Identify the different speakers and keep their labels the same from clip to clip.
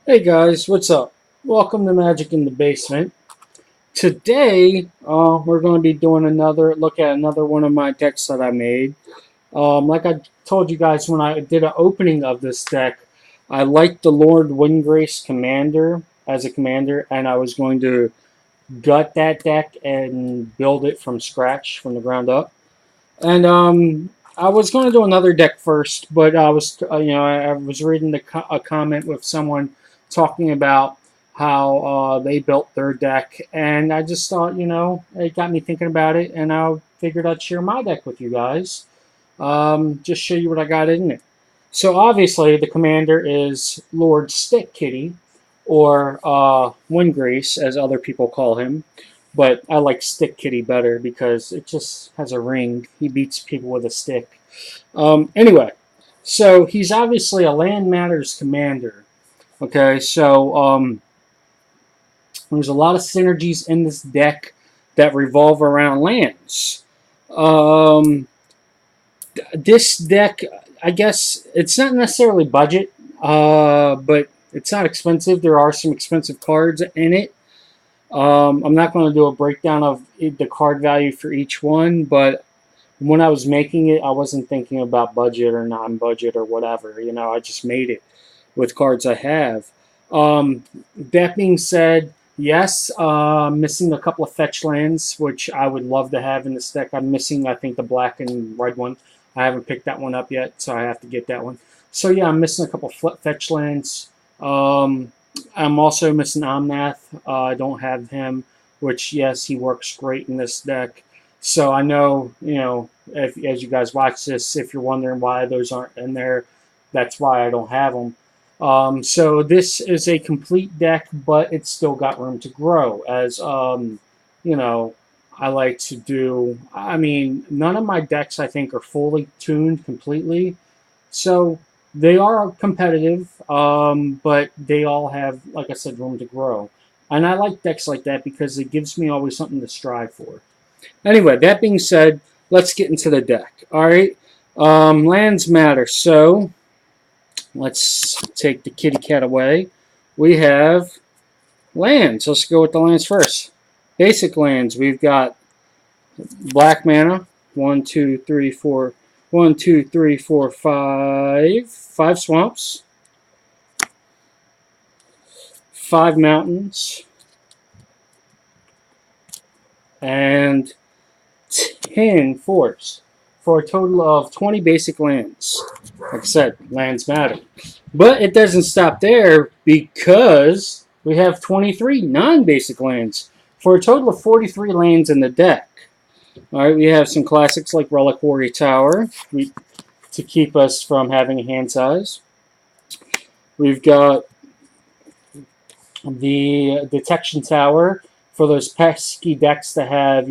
Speaker 1: Hey guys, what's up? Welcome to Magic in the Basement. Today, we're going to be doing another look at another one of my decks that I made. Like I told you guys when I did an opening of this deck, I liked the Lord Windgrace Commander as a commander, and I was going to gut that deck and build it from scratch, from the ground up. And I was going to do another deck first, but I was reading a comment with someone talking about how they built their deck, and I just thought, it got me thinking about it, and I figured I'd share my deck with you guys. Just show you what I got in it. So obviously, the commander is Lord Stick Kitty, or Windgrace, as other people call him. But I like Stick Kitty better because it just has a ring. He beats people with a stick. Anyway, so he's obviously a Land Matters commander. Okay, so there's a lot of synergies in this deck that revolve around lands. Um, this deck, I guess, it's not necessarily budget, but it's not expensive. There are some expensive cards in it. I'm not going to do a breakdown of the card value for each one, but when I was making it, I wasn't thinking about budget or non-budget or whatever. I just made it with cards I have. That being said, yes, missing a couple of fetch lands, which I would love to have in this deck. I'm missing, I think, the black and red one. I haven't picked that one up yet, so I have to get that one. So yeah, I'm missing a couple of fetch lands. I'm also missing Omnath. I don't have him, which, yes, he works great in this deck. So I know, as you guys watch this, if you're wondering why those aren't in there, that's why I don't have them. So this is a complete deck, but it's still got room to grow. As, I like to do. I mean, none of my decks, I think, are fully tuned completely. So they are competitive, but they all have, like I said, room to grow. And I like decks like that because it gives me always something to strive for. Anyway, that being said, let's get into the deck. All right, lands matter. So let's take the kitty cat away. We have lands. Let's go with the lands first. Basic lands. We've got black mana. 1, 2, 3, 4. 1, 2, 3, 4, 5. 5 swamps. 5 mountains. And 10 forests. For a total of 20 basic lands. Like I said, lands matter. But it doesn't stop there because we have 23 non-basic lands for a total of 43 lands in the deck. All right, we have some classics like Reliquary Tower to keep us from having a hand size. We've got the Detection Tower for those pesky decks that have,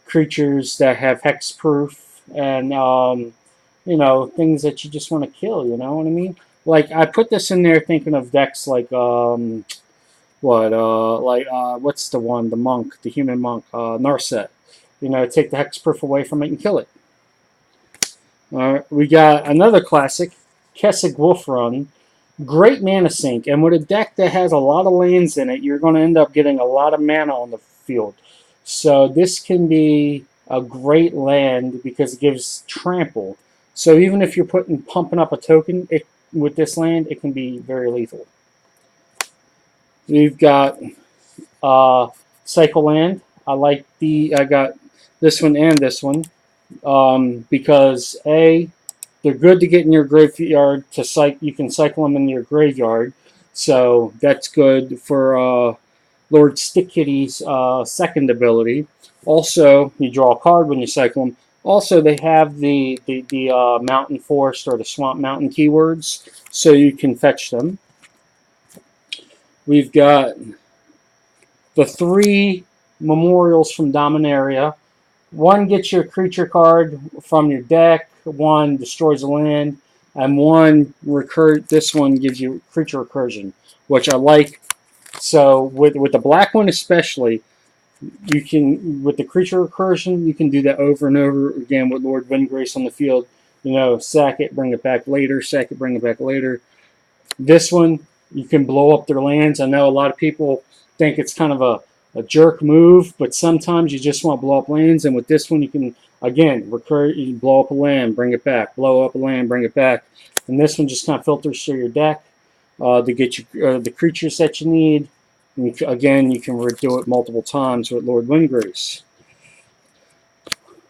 Speaker 1: creatures that have hexproof and, things that you just want to kill, you know what I mean? Like, I put this in there thinking of decks like, what's the one? The monk, the human monk, Narset. Take the hexproof away from it and kill it. All right, we got another classic, Kessig Wolf Run. Great mana sink, and with a deck that has a lot of lands in it, you're going to end up getting a lot of mana on the field. So this can be a great land because it gives trample. So even if you're pumping up a token with this land, it can be very lethal. We've got Cycle Land. I got this one and this one because they're good to get in your graveyard you can cycle them in your graveyard, so that's good for Lord Stick Kitty's second ability. Also, you draw a card when you cycle them. Also, they have the mountain forest or the swamp mountain keywords, so you can fetch them. We've got the 3 memorials from Dominaria. One gets your creature card from your deck, one destroys a land, and this one gives you creature recursion, which I like. So with the black one especially, you can, with the creature recursion, you can do that over and over again with Lord Windgrace on the field. Sack it, bring it back later, sack it, bring it back later. This one, You can blow up their lands. I know a lot of people think it's kind of a jerk move, but sometimes you just want to blow up lands. And with this one, you can, again, recur, you blow up a land, bring it back, blow up a land, bring it back. And this one just kind of filters through your deck to get you the creatures that you need. And again, you can do it multiple times with Lord Windgrace.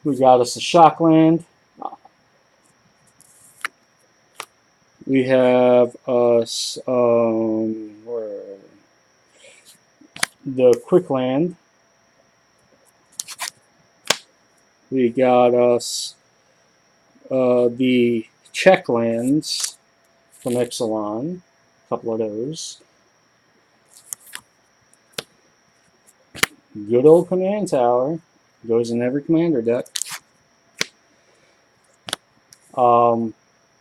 Speaker 1: We got us a shock land. We have us the quick land. We got us the check lands from Ixalan. A couple of those. Good old command tower. Goes in every commander deck.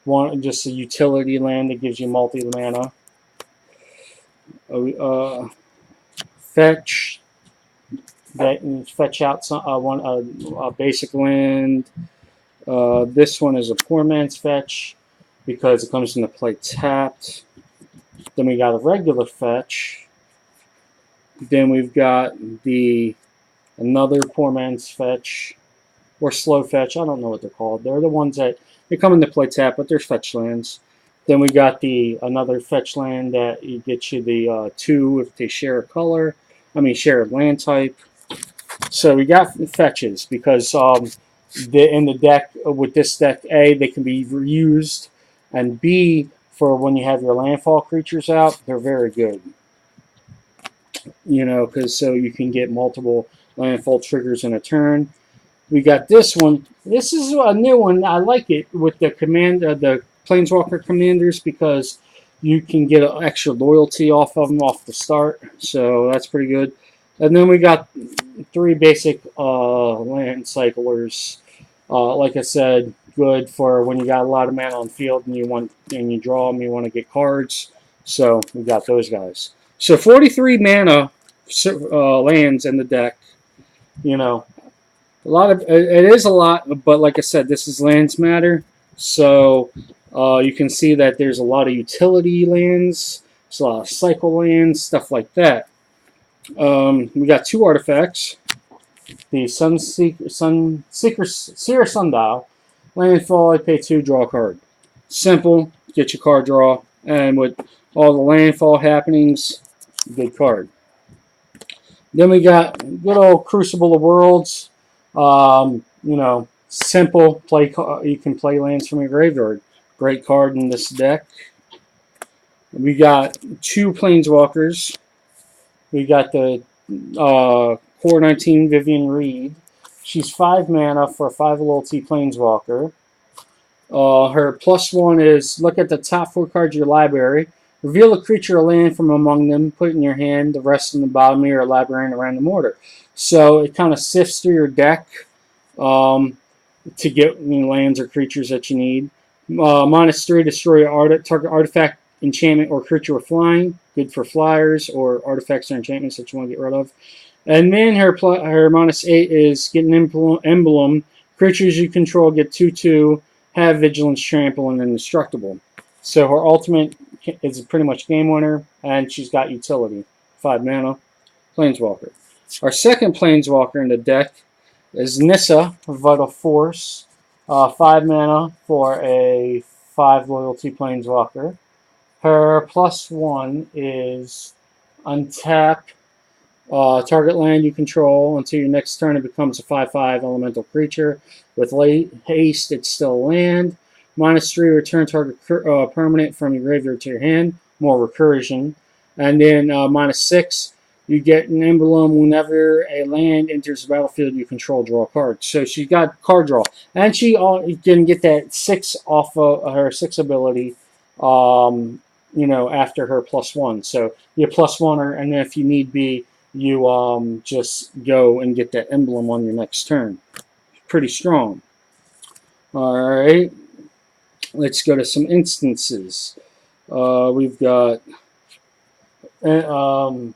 Speaker 1: One just a utility land that gives you multi mana. Fetch that fetch out some a basic land. This one is a poor man's fetch because it comes into play tapped. Then we got a regular fetch. Then we've got another poor man's fetch or slow fetch. I don't know what they're called. They're the ones that they come into play tap, but they're fetch lands. Then we got another fetch land that you get you the 2 if they share a color. Share a land type. So we got fetches because in the deck with this deck, A, they can be reused, and B, for when you have your landfall creatures out, they're very good. Because so you can get multiple landfall triggers in a turn. We got this one. This is a new one. I like it with the the Planeswalker commanders because you can get extra loyalty off of them off the start. So that's pretty good. And then we got 3 basic land cyclers. Like I said, good for when you got a lot of mana on the field and you draw them, you want to get cards. So we got those guys. So 43 mana lands in the deck. A lot of it is a lot, but like I said, this is lands matter. So you can see that there's a lot of utility lands, there's a lot of cycle lands, stuff like that. We got 2 artifacts. The Seer Sundial. Landfall, I pay 2, draw a card. Simple, get your card draw. And with all the landfall happenings, good card. Then we got good old Crucible of Worlds. Simple play. You can play lands from your graveyard. Great card in this deck. We got 2 Planeswalkers. We got the Core 19 Vivian Reed. She's 5 mana for a 5 loyalty Planeswalker. Her +1 is look at the top 4 cards of your library. Reveal a creature or land from among them. Put it in your hand. The rest in the bottom of your library in a random order. So it kind of sifts through your deck to get lands or creatures that you need. -3, destroy target artifact, enchantment, or creature with flying. Good for flyers or artifacts or enchantments that you want to get rid of. And then her -8 is get an emblem. Creatures you control get 2/2, have vigilance, trample, and indestructible. So her ultimate is pretty much game winner, and she's got utility. 5 mana, Planeswalker. Our second Planeswalker in the deck is Nissa, Vital Force. 5 mana for a 5 loyalty Planeswalker. Her +1 is untap target land you control until your next turn. It becomes a 5/5 elemental creature. With late haste, it's still a land. -3, return target permanent from your graveyard to your hand. More recursion. And then -6, you get an emblem whenever a land enters the battlefield you control, draw a card. So she's got card draw. And she can get that 6 off of her 6 ability after her +1. So you +1 her, and then if you need be, you just go and get that emblem on your next turn. Pretty strong. Alright. Let's go to some instances. We've got in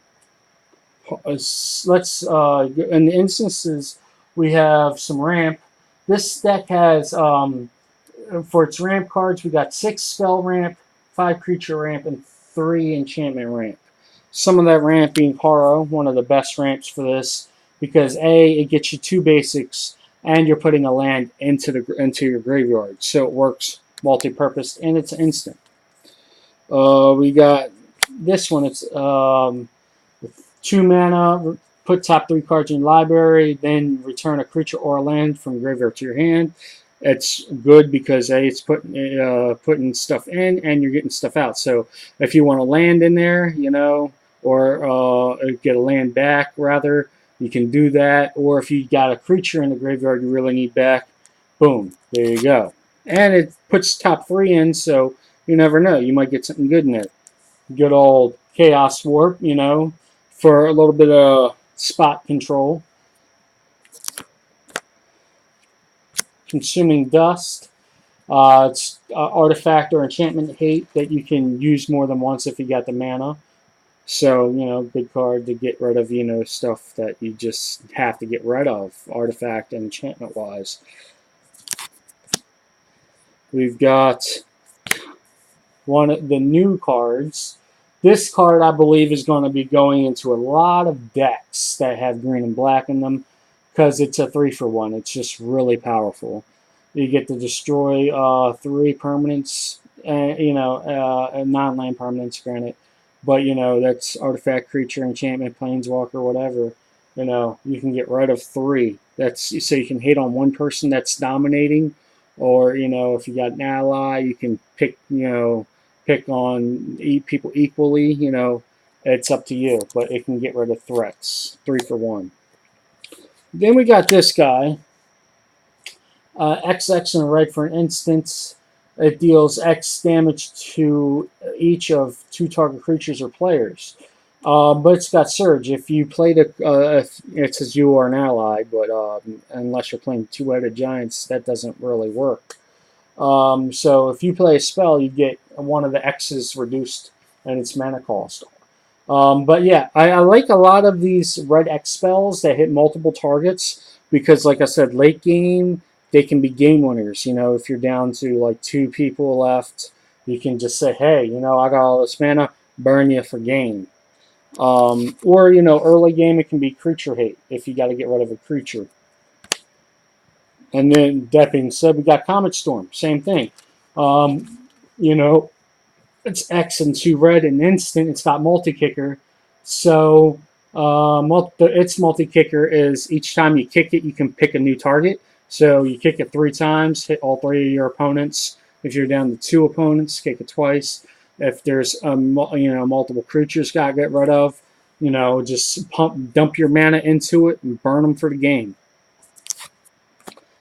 Speaker 1: the instances we have some ramp. This deck has for its ramp cards we got 6 spell ramp, 5 creature ramp, and 3 enchantment ramp. Some of that ramp being Haro, one of the best ramps for this, because A, it gets you 2 basics, and you're putting a land into your graveyard, so it works multi-purpose and it's instant. We got this one. It's 2 mana. Put top 3 cards in your library, then return a creature or a land from graveyard to your hand. It's good because A, it's putting stuff in and you're getting stuff out. So if you want to land in there, or get a land back rather, you can do that. Or if you got a creature in the graveyard you really need back, boom, there you go. And it puts top 3 in, so you never know. You might get something good in there. Good old Chaos Warp, for a little bit of spot control. Consuming Dust. It's artifact or enchantment hate that you can use more than once if you got the mana. So, good card to get rid of, stuff that you just have to get rid of, artifact and enchantment-wise. We've got one of the new cards. This card, I believe, is going to be going into a lot of decks that have green and black in them because it's a 3-for-1. It's just really powerful. You get to destroy 3 permanents, non-land permanents, granted. But, that's artifact, creature, enchantment, planeswalker, whatever. You can get rid of 3. So you can hit on one person that's dominating. Or, if you got an ally, you can pick on people equally, it's up to you. But it can get rid of threats. 3-for-1. Then we got this guy. XX and red for an instance. It deals X damage to each of 2 target creatures or players. But it's got Surge. If you played if it says you are an ally, but unless you're playing 2-headed giants, that doesn't really work. So if you play a spell, you get one of the X's reduced and its mana cost. But yeah, I like a lot of these red X spells that hit multiple targets because, like I said, late game, they can be game winners. If you're down to like 2 people left, you can just say, hey, I got all this mana, burn you for game. Or, early game, it can be creature hate if you got to get rid of a creature. And then, that being said, we got Comet Storm, same thing. It's X and 2 red and instant. It's got multi-kicker. So, its multi-kicker is each time you kick it, you can pick a new target. So you kick it 3 times, hit all 3 of your opponents. If you're down to 2 opponents, kick it twice. If there's multiple creatures got to get rid of, just dump your mana into it and burn them for the game.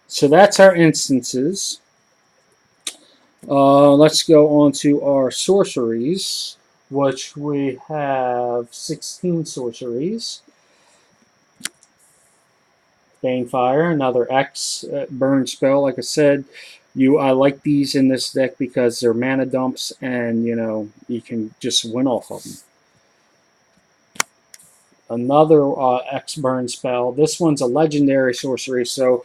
Speaker 1: So that's our instances. Let's go on to our sorceries, which we have 16 sorceries. Banefire, another X burn spell. Like I said, I like these in this deck because they're mana dumps and you can just win off of them. Another X burn spell. This one's a legendary sorcery, so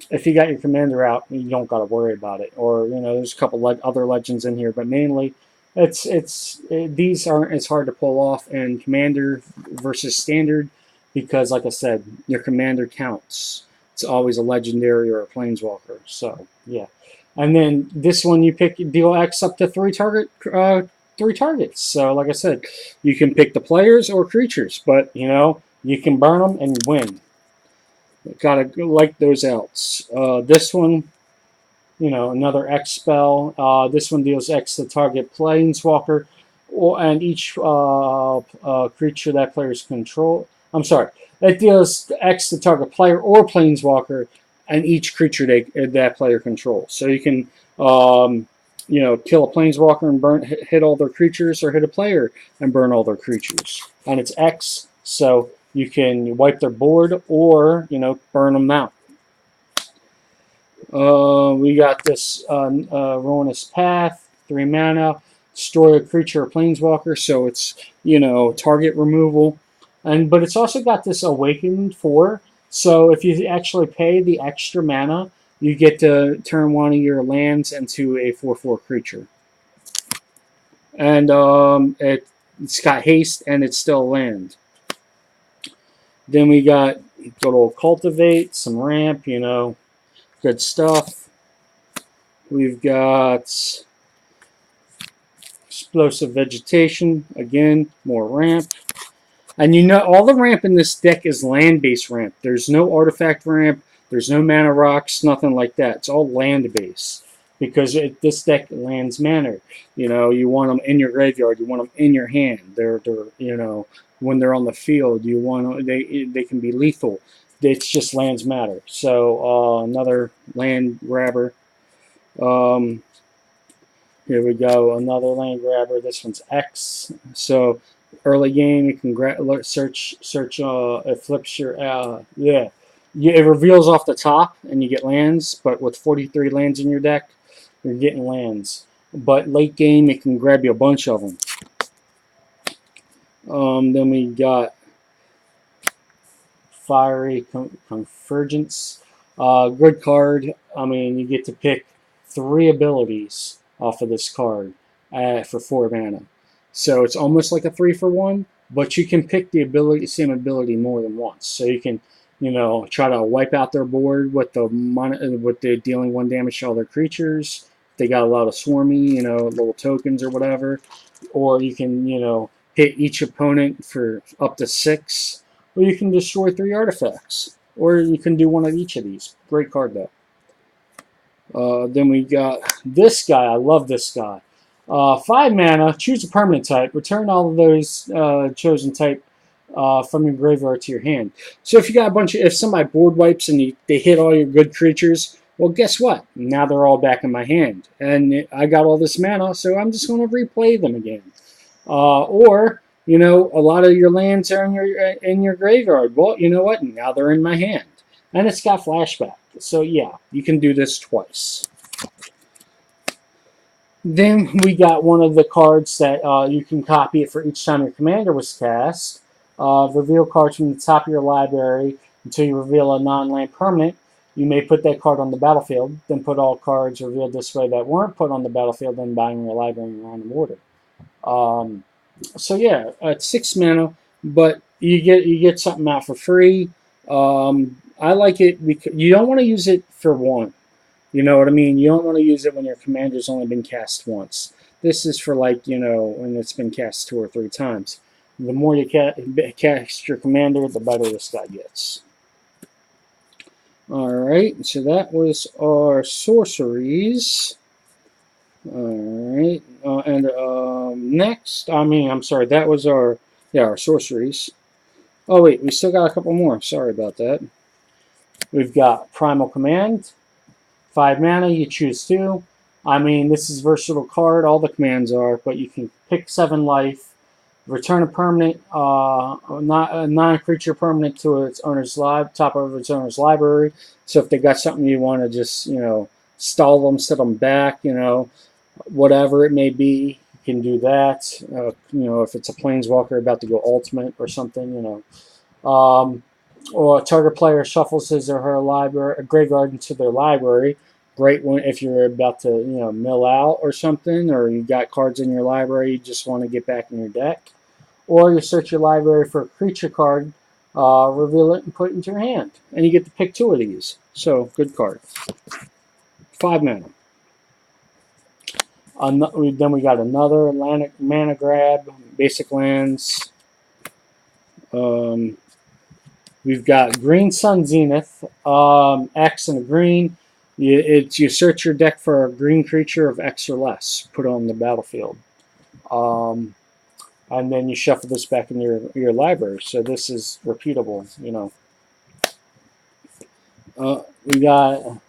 Speaker 1: if you got your commander out, you don't got to worry about it. Or there's a couple other legends in here, but mainly these aren't as hard to pull off in commander versus standard. Because, like I said, your commander counts. It's always a legendary or a planeswalker. So, yeah. And then this one you deal X up to 3 targets. So, like I said, you can pick the players or creatures. But, you can burn them and win. Gotta like those outs. This one, another X spell. This one deals X to target planeswalker and each creature that players control. I'm sorry. It deals X to target player or planeswalker and each creature that player controls. So you can, kill a planeswalker and hit all their creatures, or hit a player and burn all their creatures. And it's X, so you can wipe their board or, burn them out. We got this Ruinous Path, 3 mana, destroy a creature or planeswalker, so it's, target removal. But it's also got this Awakened 4, so if you actually pay the extra mana, you get to turn one of your lands into a 4/4 creature. and it's got haste and it's still land. Then we got good old cultivate, some ramp, good stuff. We've got explosive vegetation, again, more ramp. And all the ramp in this deck is land-based ramp. There's no artifact ramp. There's no mana rocks, nothing like that. It's all land-based because this deck lands mana. You want them in your graveyard. You want them in your hand. They're when they're on the field, you want they can be lethal. It's just lands matter. So another land grabber. Um, Here we go, another land grabber. This one's X. So early game, you can search. It flips your it reveals off the top, and you get lands. But with 43 lands in your deck, you're getting lands. But late game, it can grab you a bunch of them. Then we got Fiery Convergence. Good card. I mean, you get to pick 3 abilities off of this card for 4 mana. So it's almost like a 3-for-1, but you can pick the same ability more than once. So you can, try to wipe out their board with the dealing 1 damage to all their creatures. They got a lot of swarmy, little tokens or whatever. Or you can, hit each opponent for up to 6. Or you can destroy 3 artifacts. Or you can do one of each of these. Great card, though. Then we got this guy. I love this guy. 5 mana, choose a permanent type. Return all of those chosen type from your graveyard to your hand. So if you got if somebody board wipes and they hit all your good creatures, well, guess what? Now they're all back in my hand. And I got all this mana, so I'm just going to replay them again. Or a lot of your lands are in your graveyard. Well, you know what? Now they're in my hand. And it's got flashback. So yeah, you can do this twice. Then we got one of the cards that you can copy it for each time your commander was cast. Reveal cards from the top of your library until you reveal a non-land permanent. You may put that card on the battlefield, then put all cards revealed this way that weren't put on the battlefield in buying your library in random order. So yeah, it's 6 mana, but you get something out for free. I like it because you don't want to use it for 1. You know what I mean? You don't want to use it when your commander's only been cast once. This is for when it's been cast 2 or 3 times. The more you cast your commander, the better this guy gets. Alright, so that was our sorceries. Alright, next, that was our sorceries. Oh wait, we still got a couple more. Sorry about that. We've got Primal Command. 5 mana, you choose 2. This is a versatile card. All the commands are, but you can pick 7 life, return a permanent, not a non-creature permanent to its owner's top of its owner's library. So if they got something you want to just, stall them, set them back, whatever it may be, you can do that. If it's a planeswalker about to go ultimate or something, or a target player shuffles his or her graveyard into their library. Great one if you're about to, mill out or something, or you got cards in your library you just want to get back in your deck. Or you search your library for a creature card, reveal it, and put it into your hand. And you get to pick 2 of these. So, good card. 5 mana. Then we got another mana grab, basic lands. We've got Green Sun Zenith, X and a green. You search your deck for a green creature of X or less, put it on the battlefield. And then you shuffle this back in your library. So this is repeatable, We got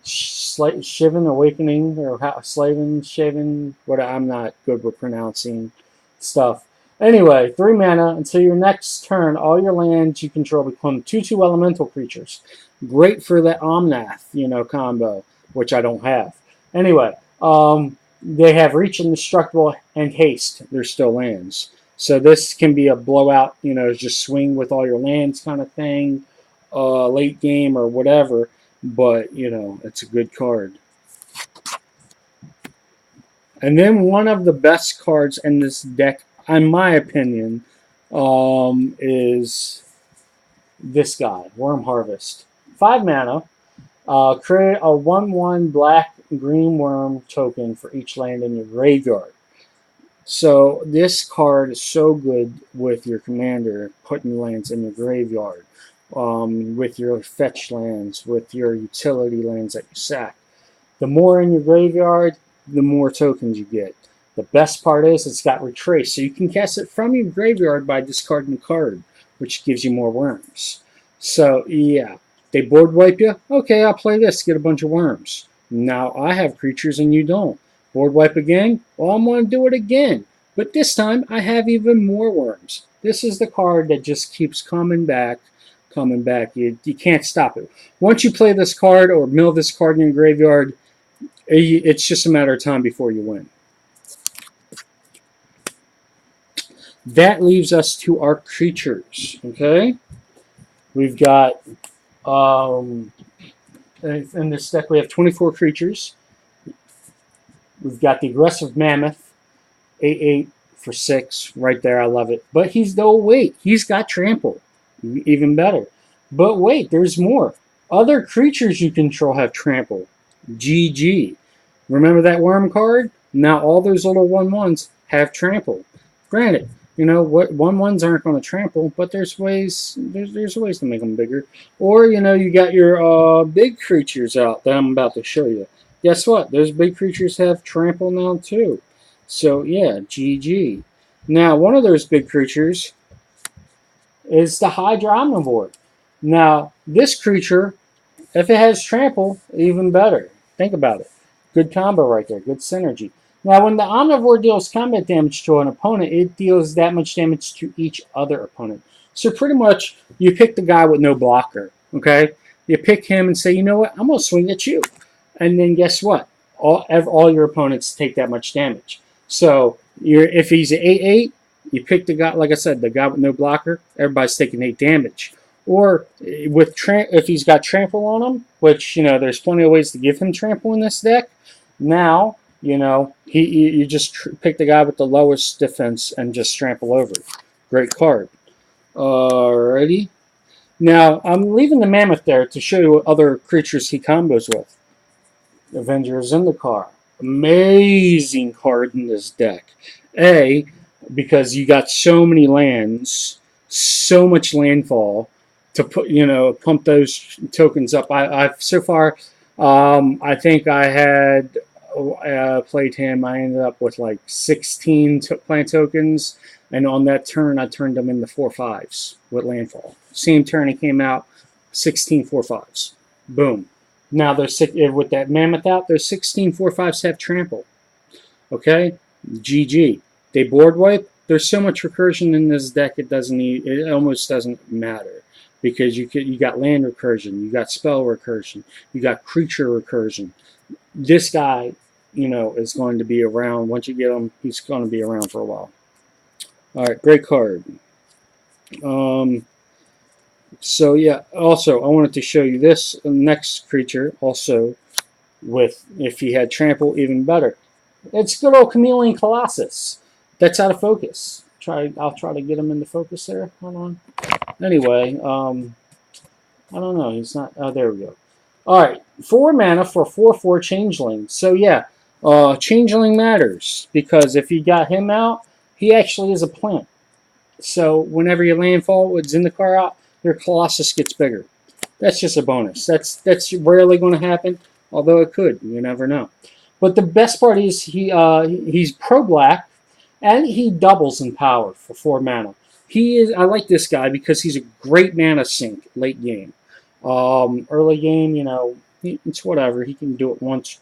Speaker 1: Shivan Awakening, or Shivan, what I'm not good with pronouncing stuff. Anyway, 3 mana. Until your next turn, all your lands you control become 2/2 elemental creatures. Great for the Omnath, combo, which I don't have. Anyway, they have reach, indestructible, and haste. They're still lands. So this can be a blowout, just swing with all your lands kind of thing, late game or whatever. But, it's a good card. And then one of the best cards in this deck, in my opinion, is this guy, Worm Harvest. 5 mana. Create a 1/1 black green worm token for each land in your graveyard. So this card is so good with your commander, putting lands in your graveyard, with your fetch lands, with your utility lands that you sack. The more in your graveyard, the more tokens you get. The best part is it's got retrace, so you can cast it from your graveyard by discarding a card, which gives you more worms. So yeah, they board wipe you. Okay, I'll play this, get a bunch of worms. Now I have creatures and you don't. Board wipe again? Well, I'm going to do it again. But this time I have even more worms. This is the card that just keeps coming back, coming back. You can't stop it. Once you play this card or mill this card in your graveyard, it's just a matter of time before you win. That leaves us to our creatures. Okay, we've got in this deck we have 24 creatures. We've got the aggressive mammoth, 8/8 for 6, right there. I love it. But he's got trample, even better. But wait, there's more. Other creatures you control have trample. GG. Remember that worm card? Now all those little 1/1s have trample. Granted, what 1/1s aren't going to trample, but there's ways to make them bigger. Or you got your big creatures out that I'm about to show you. Guess what? Those big creatures have trample now too. So yeah, GG. Now one of those big creatures is the Hydra Omnivore. Now this creature, if it has trample, even better. Think about it. Good combo right there. Good synergy. Now, when the Omnivore deals combat damage to an opponent, it deals that much damage to each other opponent. So pretty much, you pick the guy with no blocker, okay? You pick him and say, you know what, I'm going to swing at you. And then guess what? All your opponents take that much damage. So if he's an 8/8, you pick the guy, like I said, the guy with no blocker, everybody's taking 8 damage. Or if he's got trample on him, which, there's plenty of ways to give him trample in this deck, now, you just pick the guy with the lowest defense and just trample over. Great card. Alrighty. Now, I'm leaving the mammoth there to show you what other creatures he combos with. Avenger Zendikar. Amazing card in this deck. Because you got so many lands, so much landfall to pump those tokens up. I've so far, I think I had played him. I ended up with like 16 plant tokens, and on that turn, I turned them into 4/5s with landfall. Same turn he came out, 16 4/5s. Boom. Now there's with that mammoth out, there's 16 4/5s have trample. Okay, GG. They board wipe. There's so much recursion in this deck. It almost doesn't matter. Because you got land recursion, you got spell recursion, you got creature recursion. This guy, is going to be around. Once you get him, he's going to be around for a while. All right, great card. So yeah, also I wanted to show you this next creature also if he had trample, even better. It's good old Chameleon Colossus. That's out of focus. I'll try to get him into focus there. Hold on. Anyway, I don't know. He's not. Oh, there we go. All right, 4 mana for 4/4 Changeling. So yeah, Changeling matters because if you got him out, he actually is a plant. So whenever you landfall with Zendikar out, your Colossus gets bigger. That's just a bonus. That's rarely going to happen, although it could. You never know. But the best part is he's pro-black, and he doubles in power for 4 mana. I like this guy because he's a great mana sink late game. Early game, it's whatever. He can do it once,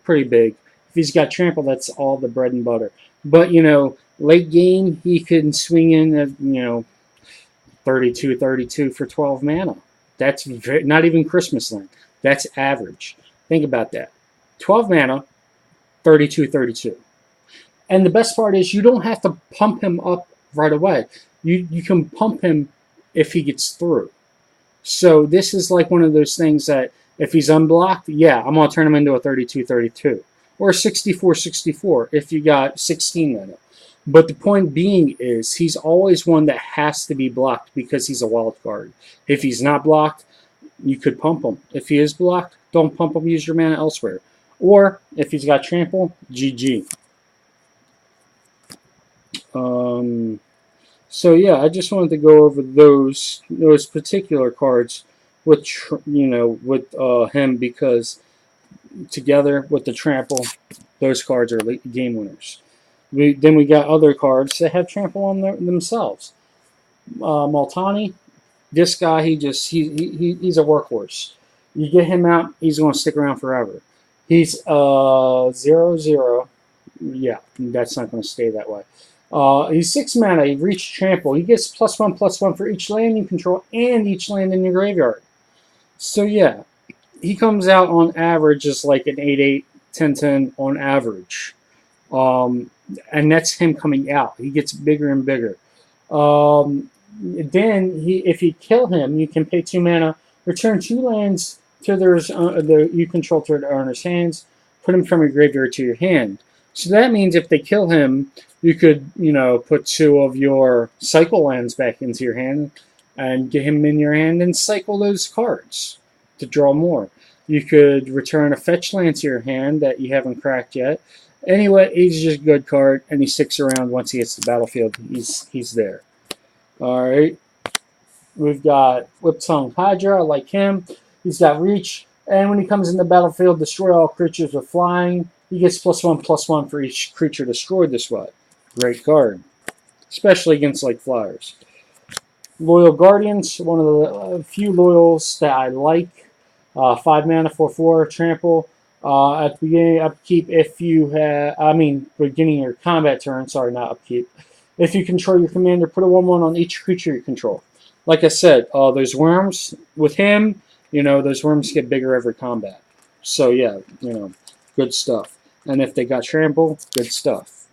Speaker 1: pretty big. If he's got trample, that's all the bread and butter. But late game, he can swing in at 32 for 12 mana. That's not even Christmas land. That's average. Think about that. 12 mana, 32. And the best part is you don't have to pump him up right away. You can pump him if he gets through. So this is like one of those things that if he's unblocked, yeah, I'm going to turn him into a 32. or 64/64 if you got 16 mana. But the point being is he's always one that has to be blocked because he's a wild card. If he's not blocked, you could pump him. If he is blocked, don't pump him, use your mana elsewhere. Or if he's got trample, GG. So yeah, I just wanted to go over those particular cards with with him, because together with the trample, those cards are game winners. Then we got other cards that have trample on themselves. Multani, this guy, he's a workhorse. You get him out, he's going to stick around forever. He's 0/0. Yeah, that's not going to stay that way. He's 6 mana. He reached trample. He gets +1/+1 for each land you control and each land in your graveyard. So yeah, he comes out on average as like an 8/8, 10/10 on average. And that's him coming out. He gets bigger and bigger. Then if you kill him, you can pay 2 mana, return 2 lands to you control to the owner's hands, put him from your graveyard to your hand. So that means if they kill him, you could put 2 of your cycle lands back into your hand and get him in your hand and cycle those cards to draw more. You could return a fetch land to your hand that you haven't cracked yet. Anyway, he's just a good card, and he sticks around once he hits the battlefield. He's there. All right. We've got Whip-Tongue Hydra. I like him. He's got reach, and when he comes in the battlefield, destroy all creatures with flying. He gets +1/+1 for each creature destroyed this way. Great card, especially against like flyers. Loyal Guardians, one of the few loyals that I like. 5 mana, 4/4, trample. At the beginning of upkeep, if you have, beginning of your combat turn, sorry, not upkeep. If you control your commander, put a 1/1 on each creature you control. Like I said, those worms, with him, those worms get bigger every combat. So yeah, good stuff. And if they got trample, good stuff.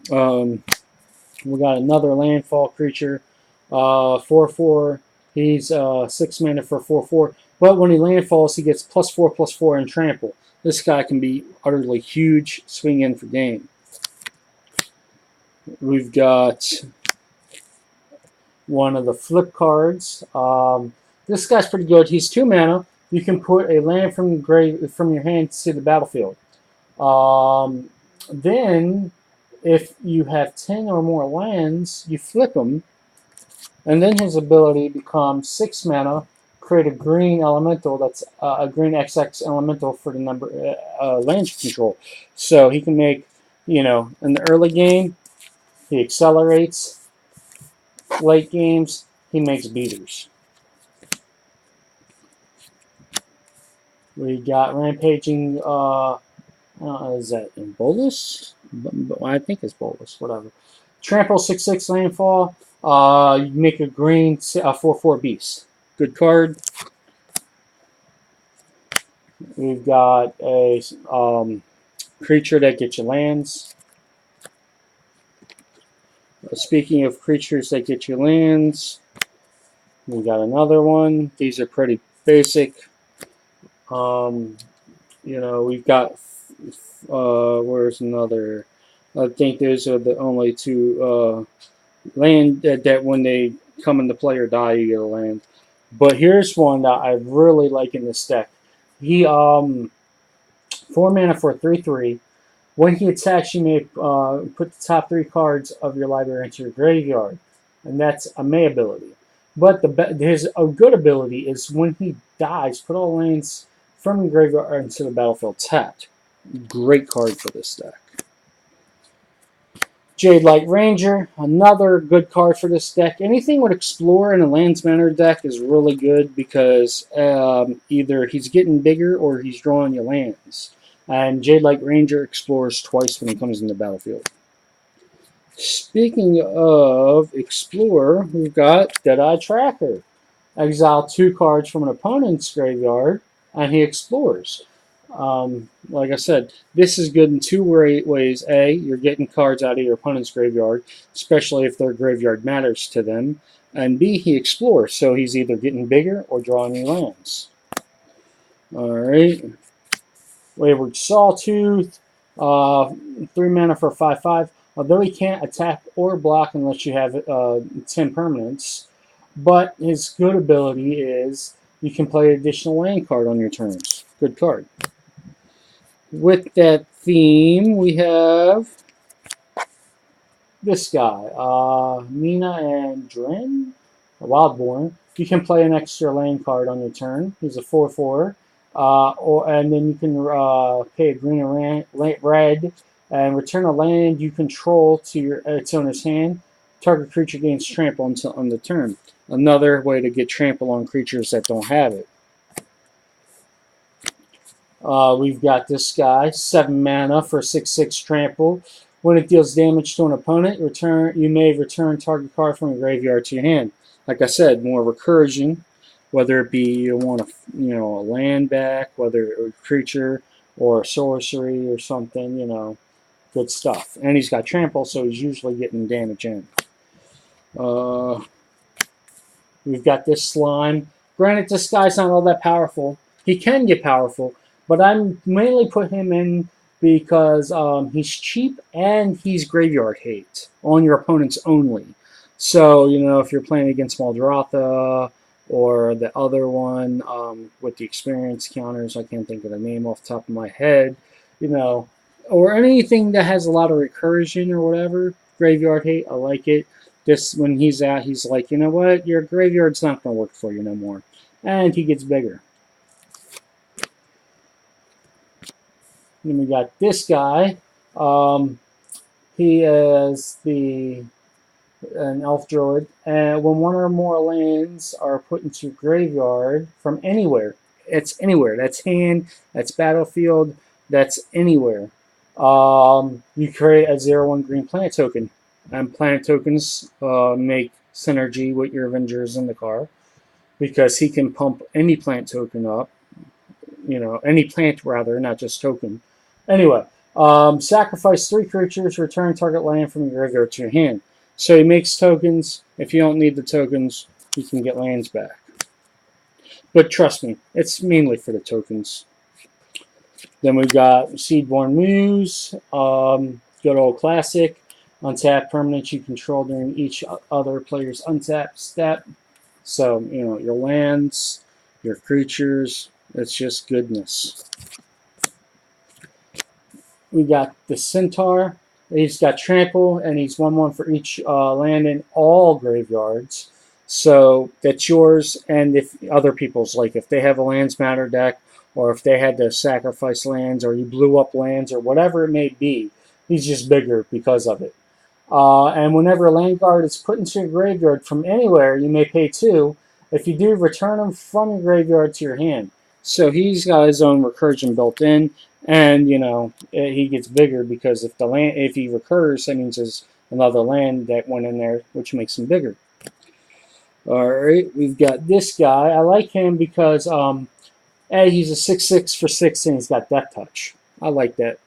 Speaker 1: We got another landfall creature, 4/4. He's 6 mana for 4/4. But when he landfalls, he gets +4/+4 and trample. This guy can be utterly huge, swing in for game. We've got one of the flip cards. This guy's pretty good. He's 2 mana. You can put a land from your hand to the battlefield. Then, if you have 10 or more lands, you flip them, and then his ability becomes 6 mana. Create a green elemental that's a green XX elemental for the number lands you control. So he can make, in the early game, he accelerates. Late games, he makes beaters. We got Rampaging, is that in Bolus? I think it's Bolus, whatever. Trample 6/6 landfall. You make a green 4/4 beast. Good card. We've got a creature that gets you lands. Speaking of creatures that get you lands, we got another one. These are pretty basic. We've got where's another? I think those are the only 2 land that when they come into play or die, you get a land. But here's one that I really like in this deck. He 4 mana for 3/3. When he attacks, you may put the top 3 cards of your library into your graveyard, and that's a May ability. But his good ability is when he dies, put all lands from your graveyard into the battlefield tapped. Great card for this deck. Jade Light Ranger, another good card for this deck. Anything with Explore in a Lands Manor deck is really good because either he's getting bigger or he's drawing you lands. And Jade Light Ranger explores twice when he comes in the battlefield. Speaking of Explore, we've got Deadeye Tracker. Exile 2 cards from an opponent's graveyard, and he explores. Like I said, this is good in 2 ways. A, you're getting cards out of your opponent's graveyard, especially if their graveyard matters to them. And B, he explores, so he's either getting bigger or drawing new lands. Alright. Wayward Sawtooth, 3 mana for 5/5. Although he can't attack or block unless you have 10 permanents, but his good ability is you can play an additional land card on your turns. Good card. With that theme, we have this guy, Nina and Dren, a Wildborn. You can play an extra land card on your turn. He's a 4/4. And then you can pay a green and red and return a land you control to its owner's hand. Target creature gains trample until on the turn. Another way to get trample on creatures that don't have it. We've got this guy, 7 mana for 6/6 trample. When it deals damage to an opponent, you may return target card from your graveyard to your hand. Like I said, more recursion, whether it be you want a land back, whether a creature or a sorcery or something, good stuff. And he's got trample, so he's usually getting damage in. We've got this slime. Granted, this guy's not all that powerful. He can get powerful, but I'm mainly put him in because he's cheap and he's graveyard hate on your opponents only. So, if you're playing against Maldratha or the other one with the experience counters, I can't think of the name off the top of my head, or anything that has a lot of recursion or whatever, graveyard hate, I like it. Just when he's out, he's like, you know what, your graveyard's not going to work for you no more. And he gets bigger. Then we got this guy. He is an elf druid. And when one or more lands are put into your graveyard from anywhere, it's anywhere. That's hand, that's battlefield, that's anywhere. You create a 0/1 green planet token. And planet tokens make synergy with your Avengers in the car because he can pump any plant token up. Any plant rather, not just token. Anyway, sacrifice 3 creatures, return target land from your graveyard to your hand. So he makes tokens. If you don't need the tokens, you can get lands back. But trust me, it's mainly for the tokens. Then we've got Seedborn Muse, good old classic. Untap permanents you control during each other player's untap step. So, your lands, your creatures, it's just goodness. We got the Centaur. He's got trample, and he's 1/1 for each land in all graveyards. So that's yours, and if other people's, like if they have a lands matter deck, or if they had to sacrifice lands, or you blew up lands, or whatever it may be, he's just bigger because of it. And whenever a land card is put into your graveyard from anywhere, you may pay 2. If you do, return them from your graveyard to your hand. So he's got his own recursion built in, and he gets bigger because if he recurs, that means there's another land that went in there, which makes him bigger. All right, we've got this guy. I like him because he's a 6/6 for 6, and he's got Death Touch. I like that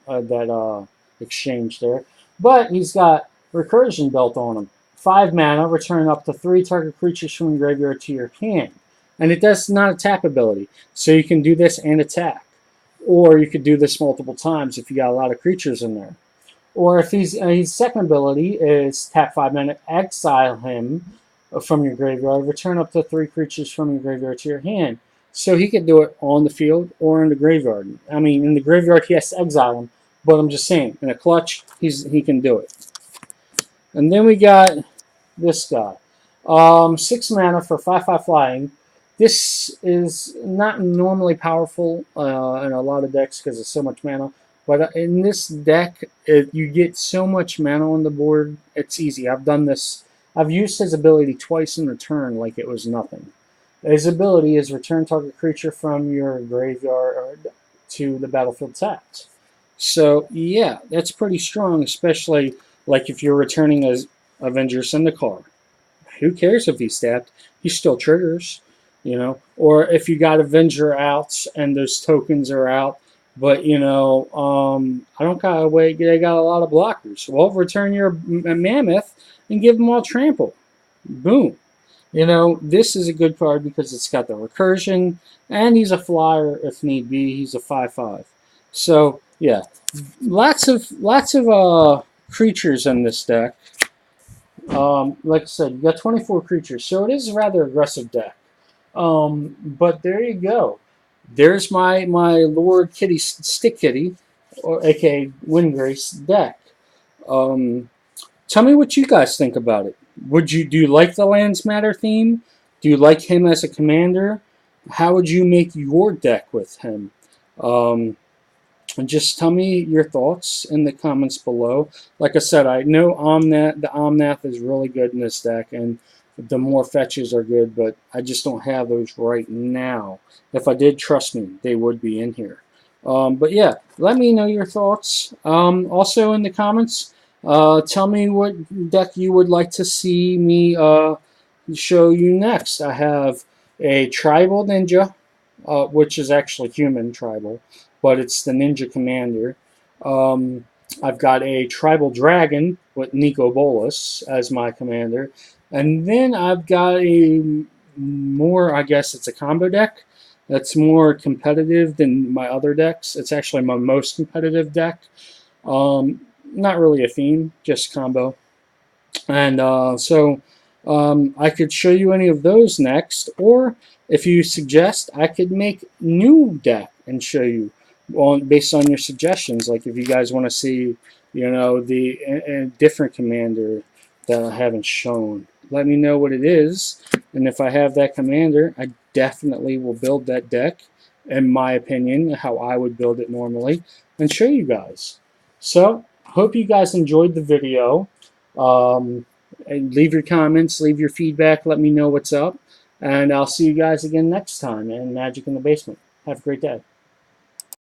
Speaker 1: exchange there. But he's got recursion built on him. 5 mana, return up to 3 target creatures from your graveyard to your hand. And it does not a tap ability. So you can do this and attack. Or you could do this multiple times if you got a lot of creatures in there. Or if his second ability is tap 5 mana, exile him from your graveyard, return up to 3 creatures from your graveyard to your hand. So he could do it on the field or in the graveyard. I mean, in the graveyard he has to exile him. But I'm just saying, in a clutch, he can do it. And then we got this guy. 6 mana for 5/5 flying. This is not normally powerful in a lot of decks because it's so much mana. But in this deck, you get so much mana on the board, it's easy. I've done this. I've used his ability twice in return like it was nothing. His ability is return target creature from your graveyard to the battlefield tapped. So, yeah, that's pretty strong, especially like if you're returning as Avengers in the car. Who cares if he's tapped? He still triggers, Or if you got Avenger out and those tokens are out, but, I don't gotta wait, they got a lot of blockers. Well, return your Mammoth and give them all trample. Boom. This is a good card because it's got the recursion, and he's a flyer if need be. He's a 5/5. So yeah, lots of creatures in this deck. Like I said, you got 24 creatures, so it is a rather aggressive deck. But there you go. There's my Lord Kitty Stick Kitty, or aka Windgrace deck. Um, Tell me what you guys think about it. Do you like the Lands Matter theme? Do you like him as a commander? How would you make your deck with him? Um, and just tell me your thoughts in the comments below. Like I said, I know the Omnath is really good in this deck, and the more fetches are good, but I just don't have those right now. If I did, trust me, they would be in here. But yeah, let me know your thoughts. Also in the comments, tell me what deck you would like to see me show you next. I have a Tribal Ninja, which is actually human tribal, but it's the Ninja Commander. Um, I've got a Tribal Dragon with Nico Bolas as my commander. And then I've got a more, I guess it's a combo deck that's more competitive than my other decks. It's actually my most competitive deck. Not really a theme, just combo. And I could show you any of those next, or if you suggest, I could make new deck and show you based on your suggestions. Like if you guys want to see, the a different commander that I haven't shown, let me know what it is, and if I have that commander, I definitely will build that deck, in my opinion, how I would build it normally, and show you guys. So, hope you guys enjoyed the video. And leave your comments, leave your feedback, let me know what's up. And I'll see you guys again next time in Magic in the Basement. Have a great day.